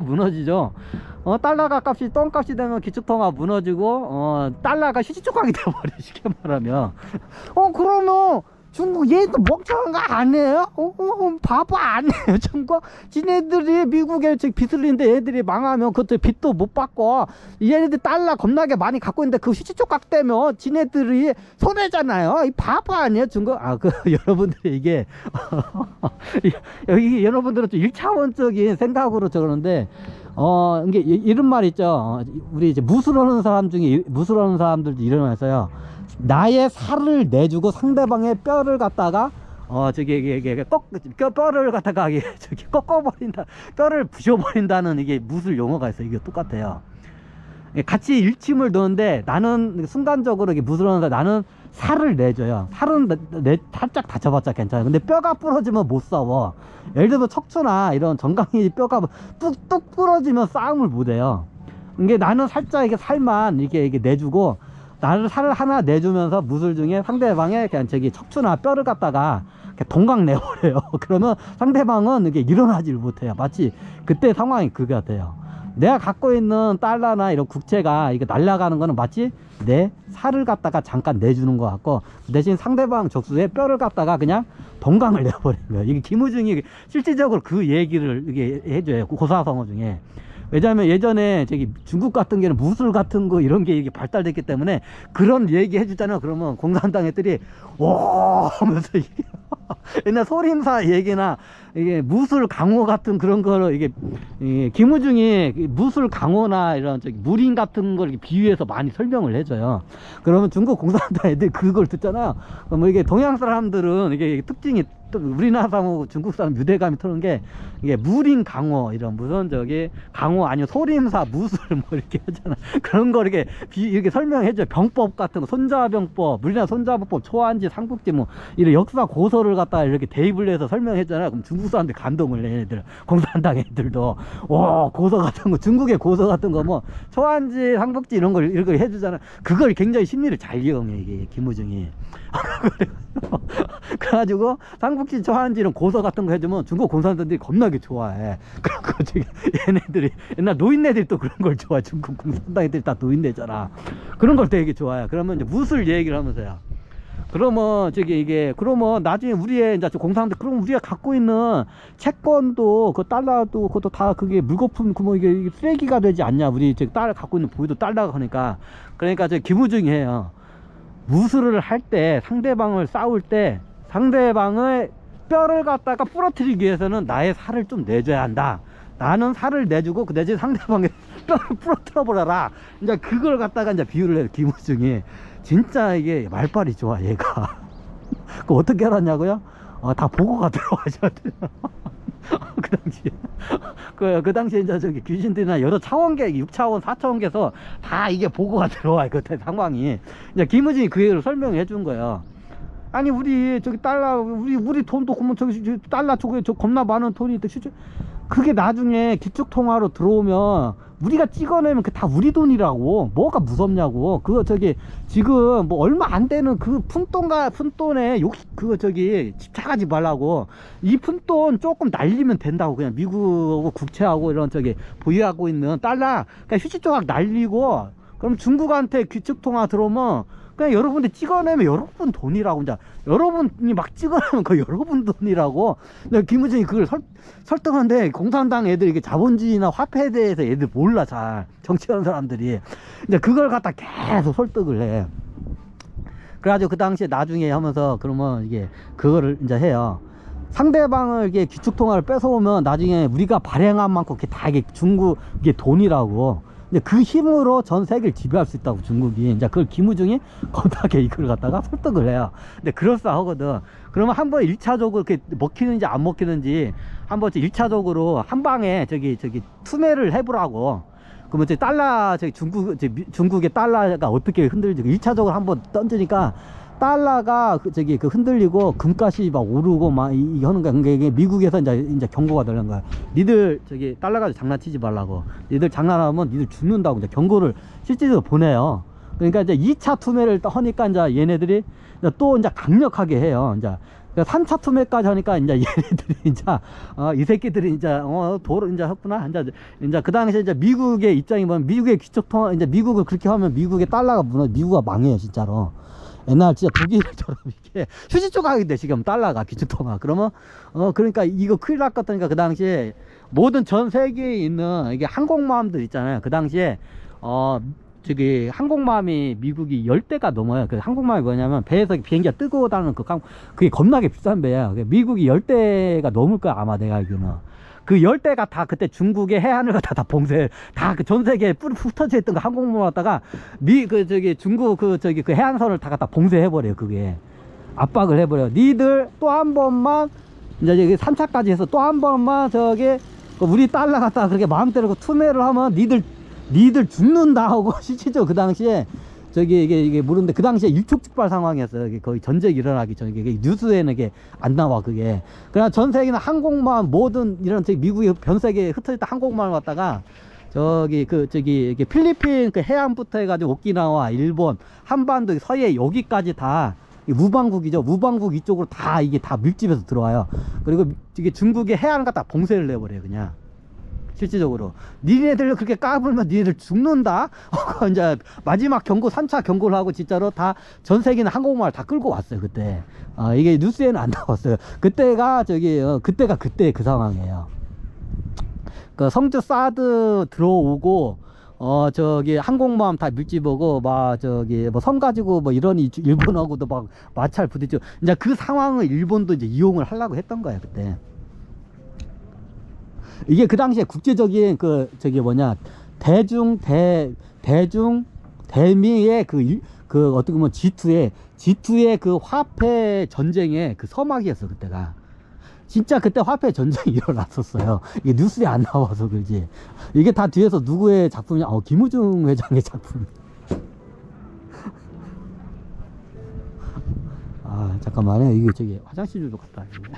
무너지죠. 달러가 값이 똥값이 되면 기축통화 무너지고 달러가 휴지조각이 돼버려 쉽게 말하면. 그러면 중국 얘도 멍청한 거 아니에요? 바보 아니에요 중국? 지네들이 미국에 빚을 있는데 얘들이 망하면 그것도 빚도 못 받고 얘네들 달러 겁나게 많이 갖고 있는데 그 휴지조각 때문에 지네들이 손해잖아요. 이 바보 아니에요 중국? 여러분들이 이게 여기 여러분들은 좀 1차원적인 생각으로 저러는데 이게 이런 말 있죠. 우리 이제 무술하는 사람 중에 무술하는 사람들도 일어나서요. 나의 살을 내주고 상대방의 뼈를 갖다가 뼈를 갖다가 꺾어버린다, 뼈를 부셔버린다는 이게 무술 용어가 있어요. 이게 똑같아요. 같이 일침을 도는데 나는 순간적으로 이게 무술하는 사람, 나는 살을 내줘요. 살은 살짝 다쳐봤자 괜찮아요. 근데 뼈가 부러지면 못 싸워. 예를 들어서 척추나 이런 정강이 뼈가 뚝뚝 부러지면 싸움을 못해요. 이게 나는 살짝 이게 살만 이게 내주고 나를 살을 하나 내주면서 무술 중에 상대방의 그냥 척추나 뼈를 갖다가 동강 내버려요. 그러면 상대방은 이게 일어나질 못해요. 마치 그때 상황이 그거 같아요. 내가 갖고 있는 달러나 이런 국채가 이게 날아가는 거는 마치 내 살을 갖다가 잠깐 내주는 것 같고 대신 상대방 적수의 뼈를 갖다가 그냥 동강을 내버리는 거예요. 이게 김우중이 실질적으로 그 얘기를 이게 해줘요. 고사성어 중에. 왜냐하면 예전에 중국 같은 경우는 무술 같은 거 이런 게 이게 발달됐기 때문에 그런 얘기 해주잖아요. 그러면 공산당 애들이 오 하면서 이게 옛날 소림사 얘기나 이게 무술 강호 같은 그런 거를 이게 김우중이 무술 강호나 이런 무린 같은 걸 비유해서 많이 설명을 해줘요. 그러면 중국 공산당 애들이 그걸 듣잖아요. 뭐 이게 동양 사람들은 이게 특징이 또 우리나라 사람하고 중국 사람 유대감이 트는 게 이게 무린 강호 이런 무슨 강호 아니면 소림사 무술 뭐 이렇게 하잖아. 그런 거 이렇게 설명해줘. 병법 같은 거 손자병법, 우리나라 손자병법, 초안지, 삼국지 뭐 이런 역사 고서를 갖다 이렇게 대입을 해서 설명했잖아요. 그럼 중국 사람들 감동을 내. 얘네들 공산당 애들도 와 고서 같은 거 중국의 고서 같은 거 뭐 초안지, 삼국지 이런 걸 해주잖아. 그걸 굉장히 심리를 잘 이용해 이게 김우중이. 그래가지고 삼국지, 초안지 이런 고서 같은 거 해주면 중국 공산당들이 겁나게 좋아해. 그리고 얘네들이 옛날 노인네들이 또 그런 걸 좋아해. 중국 공산당 애들이 다 노인네잖아. 그런 걸 되게 좋아해. 그러면 이제 무술 얘기를 하면서요. 그러면 그러면 나중에 우리의 이제 공산당 그럼 우리가 갖고 있는 채권도 그 달러도 그것도 다 그게 물거품 이게 쓰레기가 되지 않냐. 우리 달러 갖고 있는 보유도 달러가 하니까. 그러니까 김우중이 해요. 무술을 할 때 상대방을 싸울 때 상대방의 뼈를 갖다가 부러뜨리기 위해서는 나의 살을 좀 내줘야 한다. 나는 살을 내주고 그 대신 상대방의 뼈를 부러뜨려 버려라. 이제 그걸 갖다가 이제 비유를 해요. 김우중이. 진짜 이게 말빨이 좋아 얘가. 그 어떻게 알았냐고요? 다 보고가 들어와야 돼. 그 당시에 그 당시에 이제 귀신들이나 여러 차원계 6차원 4차원계에서 다 이게 보고가 들어와요. 그때 상황이. 이제 김우중이 그 얘기를 설명해 준 거예요. 아니 우리 달러 우리 돈도 그러면 달러 저 겁나 많은 돈이 있다. 그게 나중에 기축통화로 들어오면 우리가 찍어내면 그 다 우리 돈이라고. 뭐가 무섭냐고. 그거 지금 뭐 얼마 안 되는 그 푼돈에 집착하지 말라고. 이 푼돈 조금 날리면 된다고. 그냥 미국하고 국채하고 이런 보유하고 있는 달러 그냥 휴지조각 날리고 그럼 중국한테 기축통화 들어오면 그냥 여러분들 찍어내면 여러분 돈이라고. 이제 여러분이 막 찍어내면 그 여러분 돈이라고. 김우중이 그걸 설득하는데 공산당 애들이 이게 자본주의나 화폐에 대해서 애들 몰라 잘. 정치하는 사람들이 이제 그걸 갖다 계속 설득을 해. 그래가지고 그 당시에 나중에 하면서 그러면 이게 그거를 이제 해요. 상대방을 이게 기축통화를 뺏어오면 나중에 우리가 발행한 만큼 다 이게 중국 이게 돈이라고. 이제 그 힘으로 전 세계를 지배할 수 있다고 중국이. 이제 그걸 김우중이 겁나게 이걸 갖다가 설득을 해요. 근데 그럴싸하거든. 그러면 한번 1차적으로 이렇게 먹히는지 안 먹히는지 한번 1차적으로 한 방에 투매를 해보라고. 그러면 달러 중국의 달러가 어떻게 흔들지 1차적으로 한번 던지니까 달러가 그 흔들리고 금값이 막 오르고 막 이 하는 거야. 그러니까 이게 미국에서 이제 경고가 되는 거야. 니들 달러 가지고 장난치지 말라고. 니들 장난하면 니들 죽는다고 이제 경고를 실질적으로 보내요. 그러니까 이제 2차 투매를 하니까 이제 얘네들이 또 이제 강력하게 해요. 이제 3차 투매까지 하니까 이제 얘네들이 이제 이 새끼들이 이제 도로 이제 했구나. 이제 그 당시에 이제 미국의 입장이 뭐면 미국의 기축통화 이제 미국을 그렇게 하면 미국의 달러가 미국가 망해요 진짜로. 옛날 진짜 독일처럼 이렇게 휴지 조각이 돼 지금 달러가 기축통화. 그러면 그러니까 이거 큰일 났거든요. 그 당시에 모든 전 세계에 있는 이게 항공모함들 있잖아요. 그 당시에 저기 항공모함이 미국이 10대가 넘어요. 그 항공모함이 뭐냐면 배에서 비행기가 뜨고 다니는 그게 겁나게 비싼 배야. 미국이 10대가 넘을 거야 아마 내가 알기로는. 그 10대가 다 그때 중국의 해안을 갖다 다 봉쇄, 다 그 전 세계에 흩어져 있던 그 항공모함 갖다가 중국 그 해안선을 다 갖다 봉쇄해버려요. 그게 압박을 해버려요. 니들 또 한 번만 이제 여기 3차까지 해서 또 한 번만 우리 달러 갖다가 그렇게 마음대로 투매를 하면 니들 죽는다 하고 실질적으로 그 당시에 이게 모르는데 그 당시에 일촉즉발 상황이었어요. 거의 전쟁이 일어나기 전에 이게 뉴스에는 이게 안 나와 그게. 그러나 전 세계는 항공모함 모든 이런 미국의 전 세계에 흩어졌다 항공모함을 갖다가 이게 필리핀 그 해안부터 해가지고 오키나와 일본 한반도 서해 여기까지 다 무방국이죠. 무방국 이쪽으로 다 이게 다 밀집해서 들어와요. 그리고 이게 중국의 해안을 갖다 봉쇄를 내버려요 그냥. 실질적으로 니네들 그렇게 까불면 니네들 죽는다. 이제 마지막 경고 3차 경고를 하고 진짜로 다 전 세계는 항공모함을 다 끌고 왔어요 그때. 이게 뉴스에는 안 나왔어요. 그때가 그때 그 상황이에요. 그 성주 사드 들어오고 항공모함 다 밀집오고 뭐 섬 가지고 뭐 이런 일본하고도 막 마찰 부딪히고 이제 그 상황을 일본도 이제 이용을 하려고 했던 거예요 그때. 이게 그 당시에 국제적인 대미의 어떻게 보면 G2의 그 화폐 전쟁의 그 서막이었어 그때가. 진짜 그때 화폐 전쟁이 일어났었어요. 이게 뉴스에 안 나와서 그러지. 이게 다 뒤에서 누구의 작품이냐? 김우중 회장의 작품. 잠깐만요. 이게 화장실 좀 갔다 와야겠네.